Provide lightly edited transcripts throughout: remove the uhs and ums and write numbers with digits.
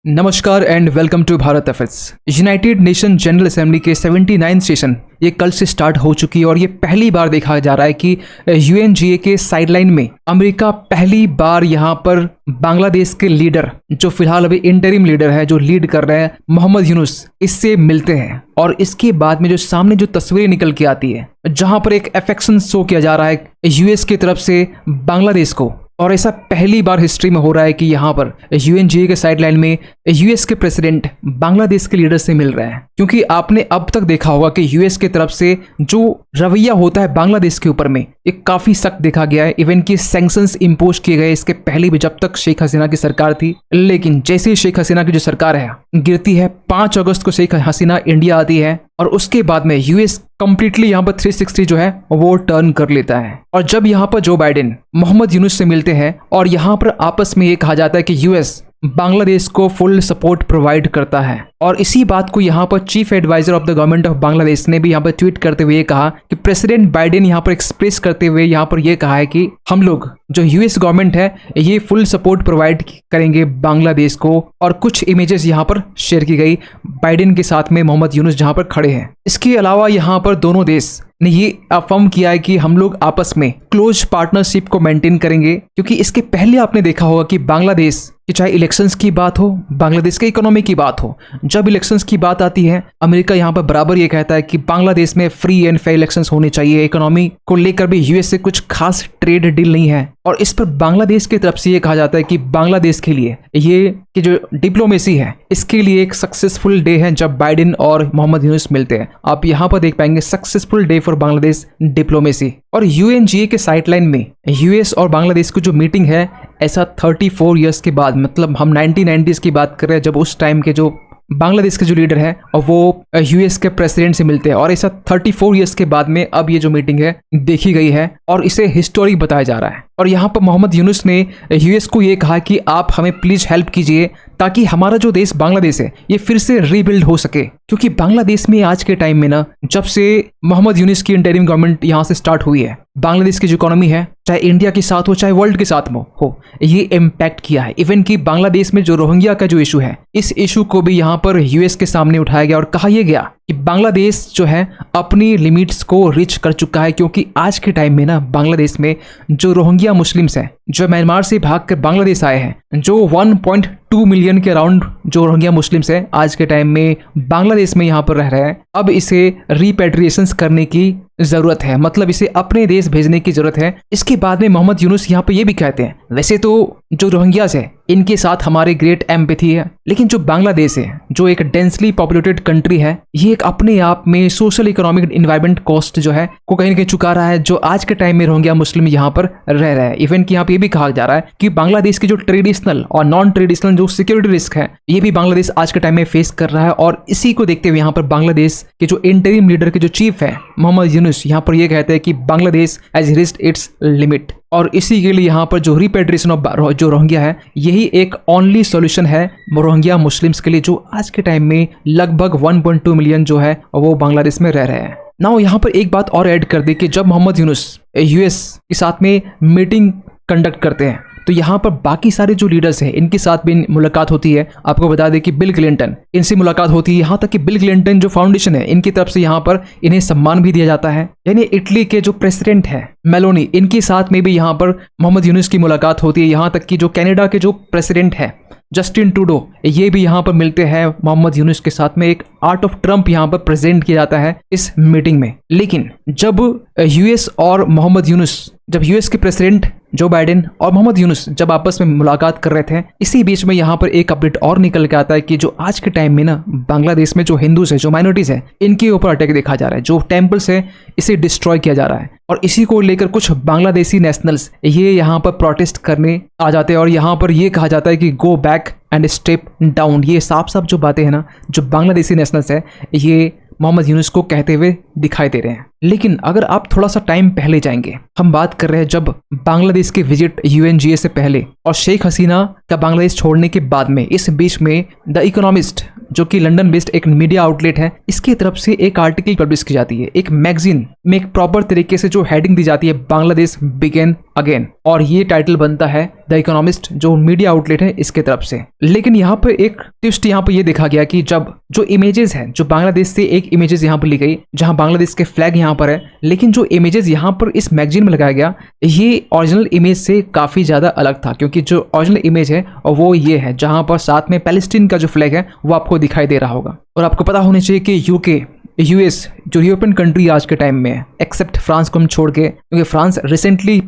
नमस्कार and welcome to Bharat affairs. United Nations General Assembly के 79 session ये कल से स्टार्ट हो चुकी है और ये पहली बार देखा जा रहा है कि यूएनजीए के साइडलाइन में अमेरिका पहली बार यहाँ पर बांग्लादेश के लीडर जो फिलहाल अभी इंटरिम लीडर है जो लीड कर रहे हैं मोहम्मद यूनुस, इससे मिलते हैं। और इसके बाद में जो सामने जो तस्वीरें निकल के आती है जहां पर एक अफेक्शन शो किया जा रहा है यूएस की तरफ से बांग्लादेश को, और ऐसा पहली बार हिस्ट्री में हो रहा है कि यहाँ पर यूएनजीए के साइडलाइन में यूएस के प्रेसिडेंट बांग्लादेश के लीडर से मिल रहे हैं। क्योंकि आपने अब तक देखा होगा कि यूएस की तरफ से जो रवैया होता है बांग्लादेश के ऊपर में एक काफी सख्त देखा गया है। इवन कि सैंक्शंस इंपोज किए गए इसके पहले भी जब तक शेख हसीना की सरकार थी। लेकिन जैसे ही शेख हसीना की जो सरकार है गिरती है, 5 अगस्त को शेख हसीना इंडिया आती है और उसके बाद में यूएस कंप्लीटली यहाँ पर 360 जो है वो टर्न कर लेता है। और जब यहाँ पर जो बाइडेन मोहम्मद यूनुस से मिलते हैं और यहाँ पर आपस में ये कहा जाता है कि यूएस बांग्लादेश को फुल सपोर्ट प्रोवाइड करता है। और इसी बात को यहाँ पर chief adviser of the government of Bangladesh ने भी यहाँ पर ट्वीट करते हुए कहा कि प्रेसिडेंट बाइडेन यहाँ पर एक्सप्रेस करते हुए यहाँ पर ये कहा है कि हम लोग जो यूएस गवर्नमेंट है ये फुल सपोर्ट प्रोवाइड करेंगे बांग्लादेश को। और कुछ इमेजेस यहाँ पर शेयर की गई बाइडेन के साथ में मोहम्मद यूनुस जहाँ पर खड़े हैं। इसके अलावा यहाँ पर दोनों देश ने ये अफर्म किया है कि हम लोग आपस में क्लोज पार्टनरशिप को मेंटेन करेंगे। क्योंकि इसके पहले आपने देखा होगा कि बांग्लादेश कि चाहे इलेक्शंस की बात हो, बांग्लादेश के इकोनॉमी की बात हो, जब इलेक्शंस की बात आती है अमेरिका यहाँ पर बराबर ये कहता है कि बांग्लादेश में फ्री एंड फेयर इलेक्शंस होने चाहिए। इकोनॉमी को लेकर भी यूएस से कुछ खास ट्रेड डील नहीं है। और इस पर बांग्लादेश की तरफ से ये कहा जाता है कि बांग्लादेश के लिए ये कि जो डिप्लोमेसी है इसके लिए एक सक्सेसफुल डे है जब बाइडेन और मोहम्मद यूनुस मिलते हैं। आप यहाँ पर देख पाएंगे successful day for Bangladesh diplomacy. और यूएनजीए के साइडलाइन में यूएस और बांग्लादेश की जो मीटिंग है ऐसा 34 ईयर्स के बाद, मतलब हम 1990s की बात कर रहे हैं जब उस टाइम के जो बांग्लादेश के जो लीडर है और वो यूएस के प्रेसिडेंट से मिलते हैं। और ऐसा 34 ईयर्स के बाद में अब ये जो मीटिंग है देखी गई है और इसे हिस्टोरिक बताया जा रहा है। और यहाँ पर मोहम्मद यूनुस ने यूएस को ये कहा कि आप हमें प्लीज हेल्प कीजिए ताकि हमारा जो देश बांग्लादेश है ये फिर से रीबिल्ड हो सके। क्योंकि बांग्लादेश में आज के टाइम में ना, जब से मोहम्मद यूनुस की इंटरिम गवर्नमेंट यहाँ से स्टार्ट हुई है, बांग्लादेश की जो इकोनॉमी है चाहे इंडिया के साथ हो चाहे वर्ल्ड के साथ हो ये इम्पैक्ट किया है। इवन कि बांग्लादेश में जो रोहिंग्या का जो इशू है इस इशू को भी यहाँ पर यूएस के सामने उठाया गया और कहा यह गया कि बांग्लादेश जो है अपनी लिमिट्स को रीच कर चुका है। क्योंकि आज के टाइम में ना बांग्लादेश में जो रोहिंग्या मुस्लिम्स हैं जो म्यांमार से भागकर बांग्लादेश आए हैं, जो 1.2 मिलियन के अराउंड जो रोहिंग्या मुस्लिम्स हैं आज के टाइम में बांग्लादेश में यहाँ पर रह रहे हैं, अब इसे रिपेट्रिएशंस करने की जरूरत है, मतलब इसे अपने देश भेजने की जरूरत है। इसके बाद में मोहम्मद यूनुस यहाँ पे ये भी कहते हैं वैसे तो जो रोहिंग्यास है इनके साथ हमारे ग्रेट एम्पैथी है, लेकिन जो बांग्लादेश है जो एक डेंसली पॉपुलेटेड कंट्री है ये एक अपने आप में सोशल इकोनॉमिक इन्वायरमेंट कॉस्ट जो है को कहीं ना कहीं चुका रहा है जो आज के टाइम में रोहिंग्या मुस्लिम यहाँ पर रह रहा है। इवन कि यहाँ पे ये भी कहा जा रहा है कि बांग्लादेश की जो ट्रेडिशनल और नॉन ट्रेडिशनल जो सिक्योरिटी रिस्क है ये भी बांग्लादेश आज के टाइम में फेस कर रहा है। और इसी को देखते हुए यहाँ पर बांग्लादेश के जो इंटरिम लीडर के जो चीफ है मोहम्मद यूनुस यहाँ पर ये कहते हैं कि Bangladesh has reached it's limit. और इसी के लिए यहाँ पर जो रिपेट्रिएशन ऑफ जो रोहिंग्या है यही एक ओनली सॉल्यूशन है रोहिंग्या मुस्लिम्स के लिए जो आज के टाइम में लगभग 1.2 मिलियन जो है वो बांग्लादेश में रह रहे हैं। नाउ यहाँ पर एक बात और ऐड कर दी कि जब मोहम्मद यूनुस यूएस के साथ में मीटिंग कंडक्ट करते हैं तो यहाँ पर बाकी सारे जो लीडर्स हैं इनके साथ भी मुलाकात होती है। आपको बता दें कि बिल क्लिंटन इनसे मुलाकात होती है, यहाँ तक कि बिल क्लिंटन जो फाउंडेशन है इनकी तरफ से यहाँ पर इन्हें सम्मान भी दिया जाता है। यानी इटली के जो प्रेसिडेंट है मेलोनी इनके साथ में भी यहाँ पर मोहम्मद यूनुस की मुलाकात होती है। यहाँ तक कि जो कनाडा के जो प्रेसिडेंट है जस्टिन ट्रूडो ये भी यहाँ पर मिलते हैं मोहम्मद यूनुस के साथ में। एक आर्ट ऑफ ट्रम्प यहाँ पर प्रेजेंट किया जाता है इस मीटिंग में। लेकिन जब यूएस और मोहम्मद यूनुस, जब यूएस के प्रेसिडेंट जो बाइडेन और मोहम्मद यूनुस जब आपस में मुलाकात कर रहे थे, इसी बीच में यहाँ पर एक अपडेट और निकल के आता है कि जो आज के टाइम में ना बांग्लादेश में जो हिंदूज है जो माइनॉरिटीज है इनके ऊपर अटैक देखा जा रहा है, जो टेम्पल्स है इसे डिस्ट्रॉय किया जा रहा है। और इसी को लेकर कुछ बांग्लादेशी नेशनल्स ये यहाँ पर प्रोटेस्ट करने आ जाते हैं और यहाँ पर ये कहा जाता है कि go back and step down. ये साफ साफ जो बातें हैं ना जो बांग्लादेशी नेशनल्स है ये मोहम्मद यूनुस को कहते हुए दिखाई दे रहे हैं। लेकिन अगर आप थोड़ा सा टाइम पहले जाएंगे, हम बात कर रहे हैं जब बांग्लादेश के विजिट यूएनजीए से पहले और शेख हसीना का बांग्लादेश छोड़ने के बाद में इस बीच में द इकोनॉमिस्ट, जो कि लंदन बेस्ड एक मीडिया आउटलेट है, इसकी तरफ से एक आर्टिकल पब्लिश की जाती है। एक मैगजीन में एक प्रॉपर तरीके से जो हेडिंग दी जाती है, बांग्लादेश बिगेन अगेन, और ये टाइटल बनता है द इकोनॉमिस्ट, जो मीडिया आउटलेट है, इसके तरफ से। लेकिन यहाँ पर एक ट्विस्ट यहाँ पर ये देखा गया कि जब जो इमेजेस हैं, जो बांग्लादेश से एक इमेजेस यहाँ पर ली गई जहाँ बांग्लादेश के फ्लैग यहाँ पर है, लेकिन जो इमेजेस यहाँ पर इस मैगजीन में लगाया गया ये ओरिजिनल इमेज से काफी ज्यादा अलग था। क्योंकि जो ओरिजिनल इमेज है वो ये है जहां पर साथ में पैलेस्टीन का जो फ्लैग है वो आपको दिखाई दे रहा होगा। और आपको पता होना चाहिए कि यूके, यूएस जो यूरोपियन कंट्री आज के टाइम में है, एक्सेप्ट फ्रांस को हम छोड़ के, क्योंकि फ्रांस रिसेंटली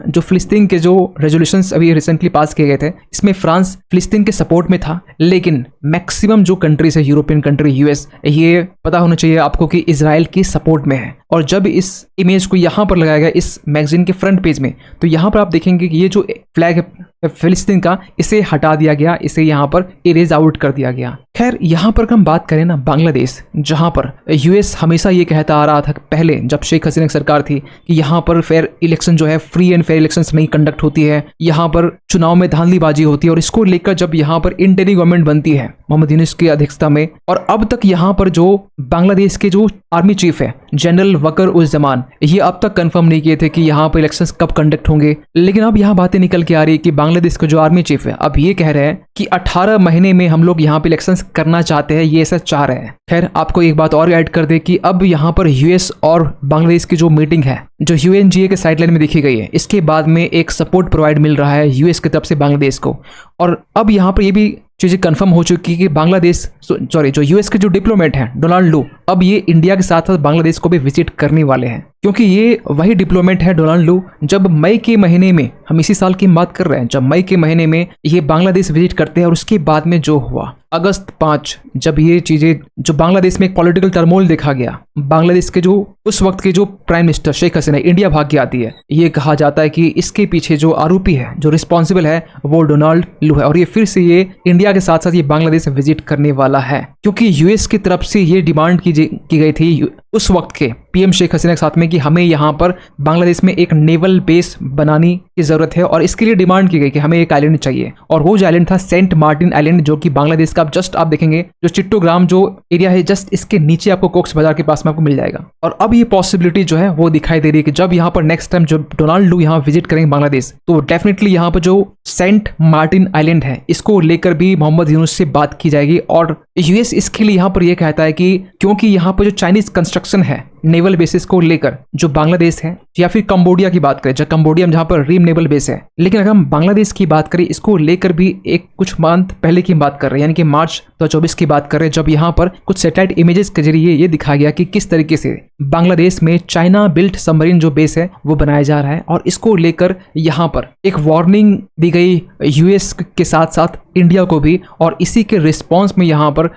जो फिलिस्तीन के जो रेजोल्यूशंस अभी रिसेंटली पास किए गए थे, इसमें फ्रांस फिलिस्तीन के सपोर्ट में था। लेकिन मैक्सिमम जो कंट्रीज है यूरोपियन कंट्री, यूएस, ये पता होना चाहिए आपको कि इजराइल की सपोर्ट में है। और जब इस इमेज को यहाँ पर लगाया गया इस मैगजीन के फ्रंट पेज में, तो यहाँ पर आप देखेंगे कि ये जो फ्लैग है फिलिस्तीन का, इसे हटा दिया गया, इसे यहाँ पर इरेज आउट कर दिया गया। खैर, यहाँ पर हम बात करें ना बांग्लादेश, जहाँ पर यूएस हमेशा ये कहता आ रहा था पहले जब शेख हसीना की सरकार थी कि यहाँ पर फेयर इलेक्शन जो है, फ्री एंड फेयर इलेक्शंस नहीं कंडक्ट होती है, यहाँ पर चुनाव में धांधलीबाजी होती है। और इसको लेकर जब यहाँ पर इंटेरी गवर्नमेंट बनती है मोहम्मद यूनुस की अध्यक्षता में, और अब तक यहाँ पर जो बांग्लादेश के जो आर्मी चीफ है जनरल वकर उस जमान, ये अब तक कंफर्म नहीं किए थे कि यहाँ पर इलेक्शंस कब कंडक्ट होंगे। लेकिन अब यहाँ बातें निकल के आ रही है कि बांग्लादेश का जो आर्मी चीफ है अब ये कह रहे हैं कि 18 महीने में हम लोग यहाँ पे इलेक्शंस करना चाहते हैं, ये ऐसा चाह रहे हैं। खैर, आपको एक बात और ऐड कर दे कि अब यहाँ पर यूएस और बांग्लादेश की जो मीटिंग है, जो यूएनजीए के साइडलाइन में देखी गई है, इसके बाद में एक सपोर्ट प्रोवाइड मिल रहा है यूएस की तरफ से बांग्लादेश को। और अब यहाँ पर ये भी चीजें कंफर्म हो चुकी है कि बांग्लादेश, सॉरी, जो यूएस के जो डिप्लोमेट हैं डोनाल्ड लू, अब ये इंडिया के साथ साथ बांग्लादेश को भी विजिट करने वाले हैं। क्योंकि ये वही डिप्लोमेट है डोनाल्ड लू, जब मई के महीने में, हम इसी साल की बात कर रहे हैं, जब मई के महीने में ये बांग्लादेश विजिट करते हैं। और उसके बाद में जो हुआ अगस्त 5, जब ये चीजें, जो बांग्लादेश में एक पॉलिटिकल टर्मोल देखा गया, बांग्लादेश के जो उस वक्त के जो prime minister Sheikh Hasina India भाग के आती है, ये कहा जाता है कि इसके पीछे जो आरोपी है, जो रिस्पॉन्सिबल है, वो डोनाल्ड लू है। और ये फिर से ये इंडिया के साथ साथ ये बांग्लादेश विजिट करने वाला है, क्योंकि यूएस की तरफ से ये डिमांड की गई थी उस वक्त के पीएम शेख हसीना के साथ में कि हमें यहाँ पर बांग्लादेश में एक नेवल बेस बनाने की जरूरत है। और इसके लिए डिमांड की गई कि हमें एक आइलैंड चाहिए, और वो जो आइलैंड था सेंट मार्टिन आइलैंड, जो कि बांग्लादेश का, जस्ट आप देखेंगे जो चिट्टोग्राम जो एरिया है, जस्ट इसके नीचे आपको कोक्स बाजार के पास में आपको मिल जाएगा। और अब ये पॉसिबिलिटी जो है वो दिखाई दे रही है कि जब यहाँ पर नेक्स्ट टाइम जब डोनाल्ड लू यहाँ विजिट करेंगे बांग्लादेश, तो डेफिनेटली यहाँ पर जो सेंट मार्टिन आइलैंड है, इसको लेकर भी मोहम्मद यूनुस से बात की जाएगी। और यूएस इसके लिए यहाँ पर यह कहता है कि क्योंकि यहाँ पर जो चाइनीज कंस्ट्रक्शन है नेवल बेसिस को लेकर, जो बांग्लादेश है, या फिर कंबोडिया की बात करें, कंबोडिया में जहाँ पर रीम नेवल बेस है, लेकिन अगर हम बांग्लादेश की बात करें, इसको लेकर भी एक कुछ मंथ पहले की बात कर रहे हैं, यानी कि मार्च 2024 की बात कर रहे हैं, जब यहाँ पर कुछ सैटेलाइट इमेजेस के जरिए ये दिखाया गया कि किस तरीके से बांग्लादेश में चाइना बिल्ट सबमरीन जो बेस है वो बनाया जा रहा है। और इसको लेकर यहाँ पर एक वार्निंग दी गई यूएस के साथ साथ इंडिया को भी। और इसी के रिस्पॉन्स में यहाँ पर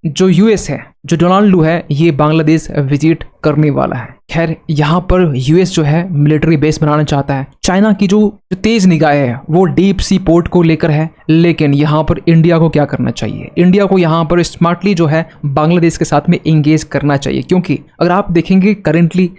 जो यूएस है, जो डोनाल्ड लू है, ये बांग्लादेश विजिट करने वाला है। खैर, यहाँ पर यूएस जो है मिलिट्री बेस बनाना चाहता है। चाइना की जो तेज निगाह है वो डीप सी पोर्ट को लेकर है, लेकिन यहाँ पर इंडिया को क्या करना चाहिए? इंडिया को यहाँ पर स्मार्टली जो है बांग्लादेश के साथ में एंगेज करना चाहिए। क्योंकि अगर आप देखेंगे करंटली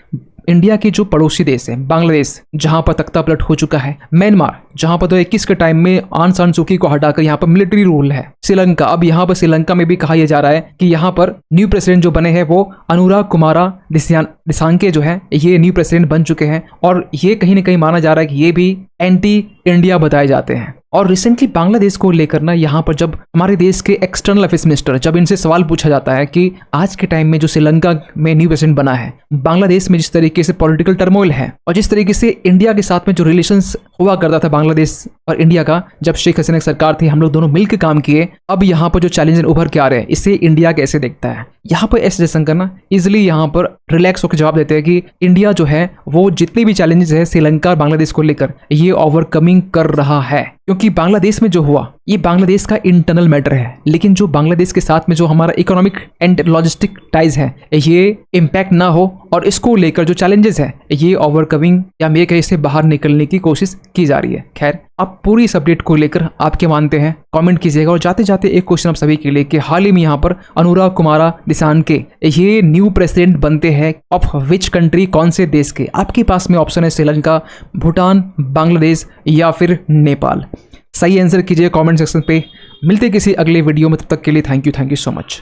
इंडिया के जो पड़ोसी देश है, बांग्लादेश जहां पर तख्ता पलट हो चुका है, म्यांमार जहां पर 2021 के टाइम में आंग सान सू की को हटाकर यहां पर मिलिट्री रूल है, श्रीलंका, अब यहां पर श्रीलंका में भी कहा यह जा रहा है कि यहां पर न्यू प्रेसिडेंट जो बने हैं वो अनुराग कुमारा दिसांके जो है ये न्यू प्रेसिडेंट बन चुके हैं। और ये कहीं ना कहीं माना जा रहा है कि ये भी एंटी इंडिया बताए जाते हैं। और रिसेंटली बांग्लादेश को लेकर ना यहाँ पर जब हमारे देश के एक्सटर्नल अफेयर्स मिनिस्टर, जब इनसे सवाल पूछा जाता है कि आज के टाइम में जो श्रीलंका में न्यू प्रेसिडेंट बना है, बांग्लादेश में जिस तरीके से पॉलिटिकल टर्मोइल है और जिस तरीके से इंडिया के साथ में जो रिलेशंस हुआ करता था बांग्लादेश और इंडिया का, जब शेख हसीना की सरकार थी, हम लोग दोनों मिलकर काम किए, अब यहाँ पर जो चैलेंज उभर के आ रहे हैं, इसे इंडिया कैसे देखता है? यहाँ पर एस जयशंकर ना इजिली यहाँ पर रिलैक्स होकर जवाब देते हैं कि इंडिया जो है वो जितने भी चैलेंजेस है श्रीलंका और बांग्लादेश को लेकर ये ओवरकमिंग कर रहा है। क्योंकि बांग्लादेश में जो हुआ ये बांग्लादेश का इंटरनल मैटर है, लेकिन जो बांग्लादेश के साथ में जो हमारा इकोनॉमिक एंड लॉजिस्टिक टाइज है ये इम्पैक्ट ना हो, और इसको लेकर जो चैलेंजेस है ये ओवरकमिंग या मे कहीं से बाहर निकलने की कोशिश की जा रही है। खैर, आप पूरी इस अपडेट को लेकर आप क्या मानते हैं कमेंट कीजिएगा। और जाते जाते एक क्वेश्चन आप सभी के लिए कि हाल ही में यहाँ पर अनुराग कुमारा दिसांके ये न्यू प्रेसिडेंट बनते हैं ऑफ विच कंट्री, कौन से देश के? आपके पास में ऑप्शन है श्रीलंका, भूटान, बांग्लादेश या फिर नेपाल। सही आंसर कीजिए कमेंट सेक्शन पे। मिलते किसी अगले वीडियो में, तब तक के लिए थैंक यू सो मच।